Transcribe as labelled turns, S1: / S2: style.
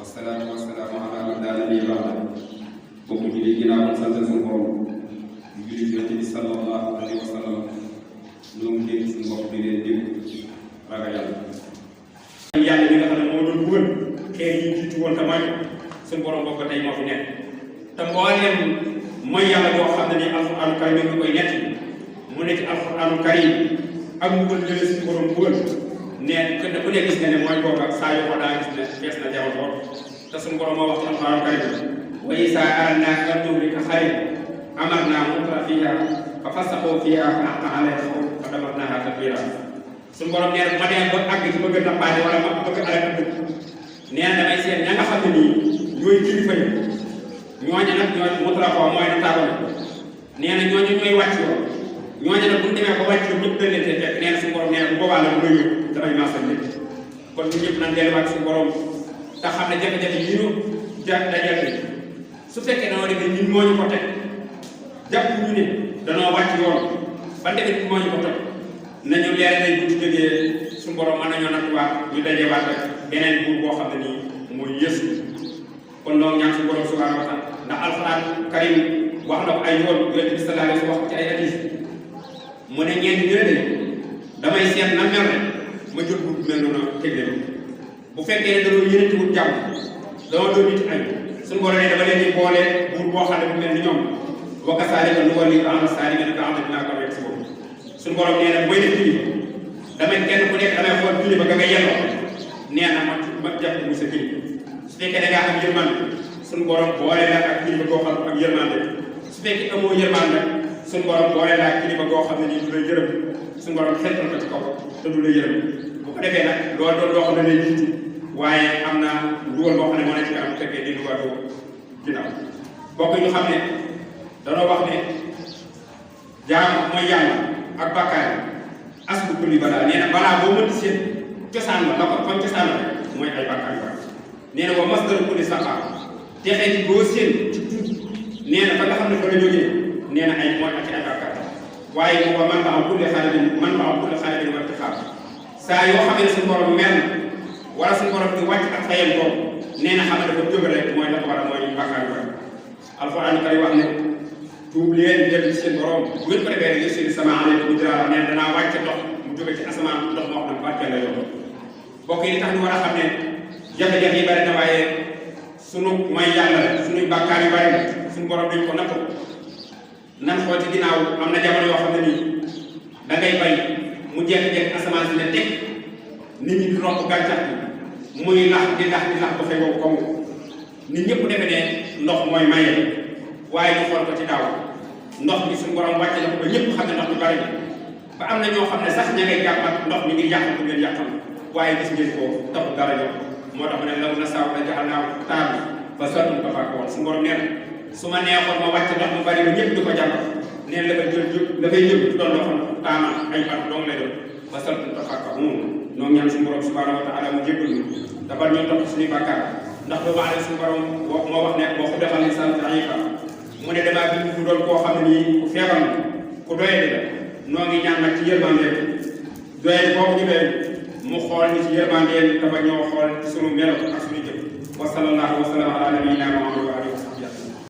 S1: wasalaatu wasalaamu ala man laa nabiyya ba'dahu bokk julli ginnaaw bu sant suñu borom di julli Yonent bi sallallahu alayhi wa sallam ñoo ngi dégg suñu bopp di leen dégg ragal yàlla li nga xam ne moo doon bëggal xeer yi jiitu woon te mooy suñu borom boobu ba tey moo fi nekk te mbooleem mooy yàlla boo xam ne ni alxuraanu karim ñu koy nett mu ne ci alxuraanu karim ak mbugal jële suñu borom bëggal ne ku ne gis nga ne mooy boobu ak saa yu ko daa gis ne fees na jaww lool te suñu borom moo wax ci alxuraanu karim wa izaa aradnaa an nuhlika qaryatan amarnaa mutrafiihaa fa fasaquu fiihaa fa haqqa alayhaa al-qawlu fa dammarnaahaa tadmiiraa suñu borom nee na ma dem ba àgg ci bëgg a nappaate wala ma bëgg alal dëkk nee na damay seet ña nga xam ne nii ñooy kilifa yi ñooñu nag ñooy mutrafoo mooy notable nee na ñooñu ñooy wàcc yoon ñooñu nag bu ñu demee ba wàcc yoon ñëpp dañ leen see fekk nee na suñu borom nee na bu boobaa la bu lay yóbbu damay maasal nit kon ñun ñëpp nañ delluwaat suñu borom te xam ne jafe-jafe yi ñu dajal ni su fekkee dañoo def ñun moo ñu ko teg jàpp ñu ne danoo wàcc yoon ba defee moo ñu ko teg nañu leer nañ bu ñu jógee suñu borom mën nañoo nattuwaat ñu dajewaat ak beneen buur boo xam ne nii mooy Yeesu kon noonu ñaan suñu borom subhanahu wa taala ndax alxuraan karim wax na ko ay yoon Yonent bi sallallahu alayhi wa sallam wax ko ci ay hadis mu ne ñeenti ñu ne damay seet na mel rek ma jël buur bu mel noonu teg leen bu fekkee ne dañoo yénati wut jàmm dama doon nit ay suñu borom ne dama leen di boole buur boo xam ne bu mel ni ñoom wa kazaalika nuwallii ba'da zaalimiina ba'dan bimaa kaanuu yaksibuun suñu borom nee na booy def kilifa damay kenn ku nekk damay xool kilifa ga nga yelloo nee na ma jàpp mu sa kilifa su fekkee da ngaa am yërmande suñu borom boole la ak kilifa goo xam ak yërmande su fekkee amoo yërmande suñu borom boole la ak kilifa goo xam ne nii du la yërëm suñu borom xeetal ko ci kaw te du la yërëm bu ko defee nag loolu doon loo xam ne lay jiitu waaye am na dugal boo xam ne moo nekk ci kanam bu fekkee di dugaloo ginnaaw bokk ñu xam ne danoo wax ne jaam mooy yàlla ak bàkkaar aslu kulli balaa nee na balaa boo mënti seen cosaan la ko fan cosaan la mooy ay bàkkaar yu bari nee na wa masdaru kulli saqaa texee ci boo seen ci tuut nee na fa nga xam ne fa la jógee nee na ay mooy ak ay bàkkaar waaye moom man ba am kulli xaalibin wa irtixaab saa yoo xam ne suñu borom mer na wala suñu borom di wàcc ak fayal boobu nee na xam ne dafa jóge rek mooy la ko war a mooy bàkkaar yu bari alxuraan kay wax ne tuub leen dem ci seen borom bu ngeen ko defee rek yursilis samaa aleykum midraaran nee na danaa wàcc ndox mu jóge ci asamaan ndox moo xam ne barkeel la yomb mbokk yi li tax ñu war a xam ne jafe-jafe yi bari na waaye sunu mooy yàlla rek sunuy bàkkaar yu bari suñu borom dañ ko nattu nan xool ci ginnaaw am na jamono yoo xam ne nii da ngay bay mu jékki-jékki asamaan si ne teg nit ñi di romb gàncax bi muy lax di lax ba fay wow koŋŋ nit ñëpp defe ne ndox mooy maye waaye ñu xool ko ci daaw ndox bi suñu borom wàcce na ko ba ñëpp xam ne ndox mi bari ba am na ñoo xam ne sax ña ngay jàmbat ndox mi ngir yàqal bu leen yàqal waaye gis ngeen ko taxul dara ñëw moo tax ma ne law nashaa'u laja'alnaahu taaban fa zarhum kama kaanu suñu borom nee na su ma neexoon ma wàcce ndox mu bari ba ñëpp di ko jàmbat nee na la fay jël doon loo xam taaman ay bat dong lay doon fa zarhum kama kaanu ñoo ñaan suñu borom subhanahu wa taala mu jéggal ñu dafa ñoo topp suñuy bàkkaar ndax doomu aadama suñu borom moo wax ne boo ko defal insaan da'iifa mu ne damaa bind mu doon koo xam ne nii ku feebar na ku doyadi la noo ngi ñaan nag ci yërmandeem doyadi boobu ñu doyadi mu xool ni ci yërmandeem dafa ñoo xool ci sunu melo ak suñu jëf wa sallallahu wa sallam ala nabiyyina Muhammad wa